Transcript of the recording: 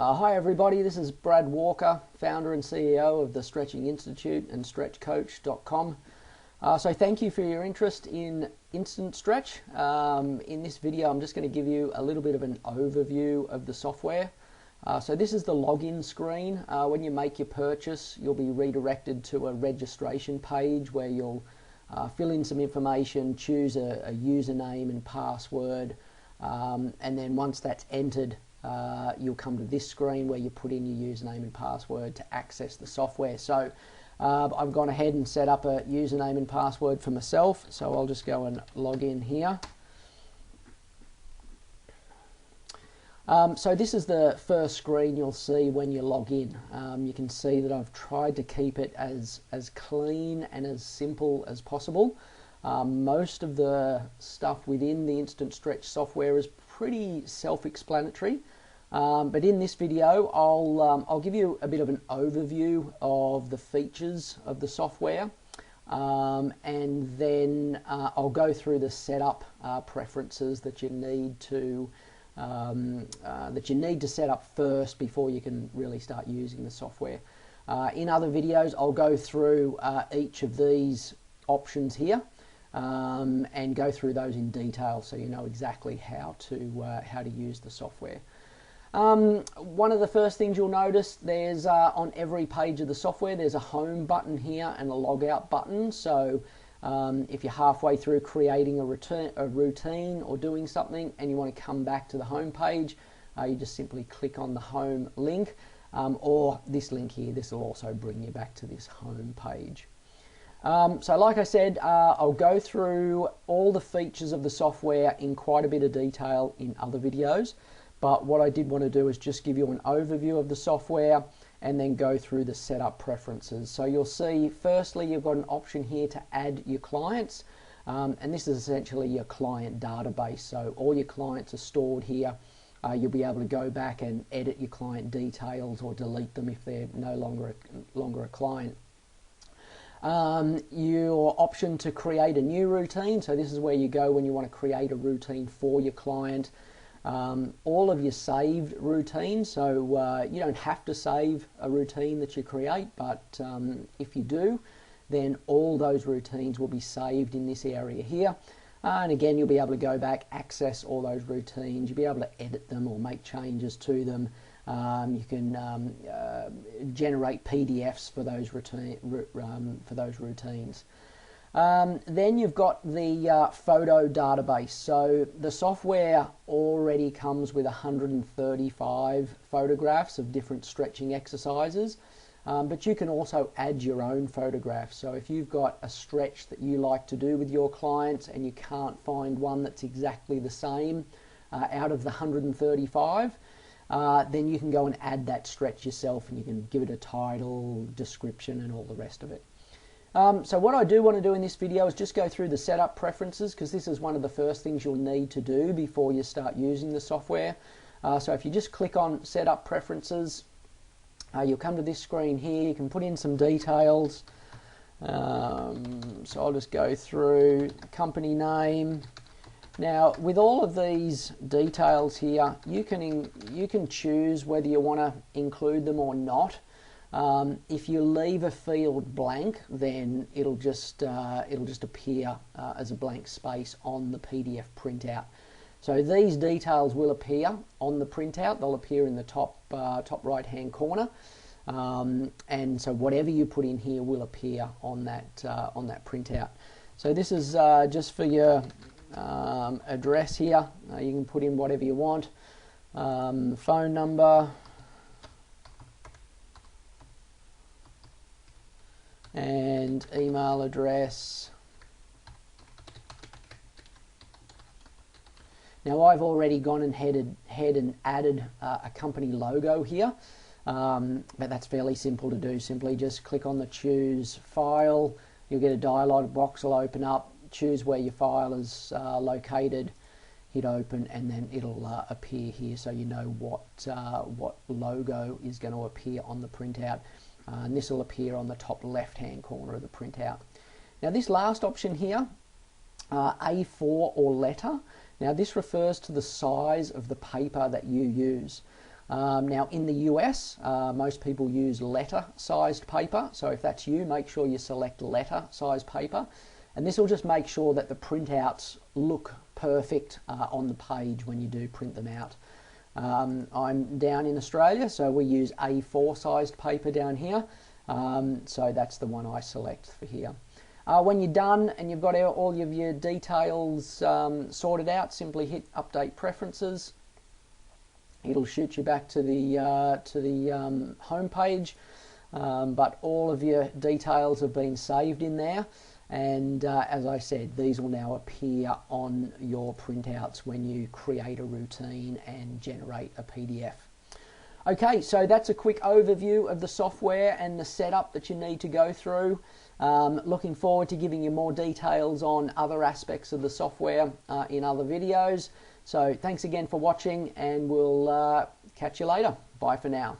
Hi everybody, this is Brad Walker, founder and CEO of the Stretching Institute and StretchCoach.com. So thank you for your interest in InstantStretch. In this video I'm just going to give you a little bit of an overview of the software. So this is the login screen. When you make your purchase, you'll be redirected to a registration page where you'll fill in some information, choose a username and password, and then once that's entered, you'll come to this screen where you put in your username and password to access the software. So I've gone ahead and set up a username and password for myself, so I'll just go and log in here. So this is the first screen you'll see when you log in. You can see that I've tried to keep it as clean and as simple as possible. Most of the stuff within the InstantStretch software is pretty self-explanatory, but in this video I'll give you a bit of an overview of the features of the software, and then I'll go through the setup preferences that you need to set up first before you can really start using the software. In other videos I'll go through each of these options here and go through those in detail so you know exactly how to use the software. One of the first things you'll notice, there's on every page of the software there's a home button here and a logout button. So if you're halfway through creating a routine or doing something and you want to come back to the home page, you just simply click on the home link, or this link here. This will also bring you back to this home page. So like I said, I'll go through all the features of the software in quite a bit of detail in other videos, but what I did want to do is just give you an overview of the software and then go through the setup preferences. So you'll see, firstly, you've got an option here to add your clients, and this is essentially your client database. So all your clients are stored here. You'll be able to go back and edit your client details or delete them if they're no longer a client. Your option to create a new routine, so this is where you go when you want to create a routine for your client. All of your saved routines, so you don't have to save a routine that you create, but if you do, then all those routines will be saved in this area here. And again, you'll be able to go back, access all those routines. You'll be able to edit them or make changes to them. You can generate PDFs for those routines. Then you've got the photo database. So the software already comes with 135 photographs of different stretching exercises, but you can also add your own photographs. So if you've got a stretch that you like to do with your clients and you can't find one that's exactly the same out of the 135, then you can go and add that stretch yourself, and you can give it a title, description, and all the rest of it. So what I do want to do in this video is just go through the setup preferences, because this is one of the first things you'll need to do before you start using the software. So if you just click on setup preferences, you'll come to this screen here. You can put in some details. So I'll just go through company name. Now, with all of these details here, you can choose whether you want to include them or not. If you leave a field blank, then it'll just appear as a blank space on the PDF printout. So these details will appear on the printout. They'll appear in the top right hand corner, and so whatever you put in here will appear on that printout. So this is just for your address here. You can put in whatever you want, phone number, and email address. Now I've already gone and ahead and added a company logo here, but that's fairly simple to do. Simply just click on the choose file. You'll get a dialog box will open up. Choose where your file is located, hit open, and then it'll appear here, so you know what logo is going to appear on the printout. And this will appear on the top left hand corner of the printout. Now this last option here, A4 or letter, now this refers to the size of the paper that you use. Now in the US, most people use letter-sized paper, so if that's you, make sure you select letter-sized paper, and this will just make sure that the printouts look perfect on the page when you do print them out. I'm down in Australia, so we use A4 sized paper down here, so that's the one I select for here. When you're done and you've got all of your details sorted out, simply hit Update Preferences. It'll shoot you back to the home page, but all of your details have been saved in there. And as I said, these will now appear on your printouts when you create a routine and generate a PDF. Okay, so that's a quick overview of the software and the setup that you need to go through. Looking forward to giving you more details on other aspects of the software in other videos. So thanks again for watching, and we'll catch you later. Bye for now.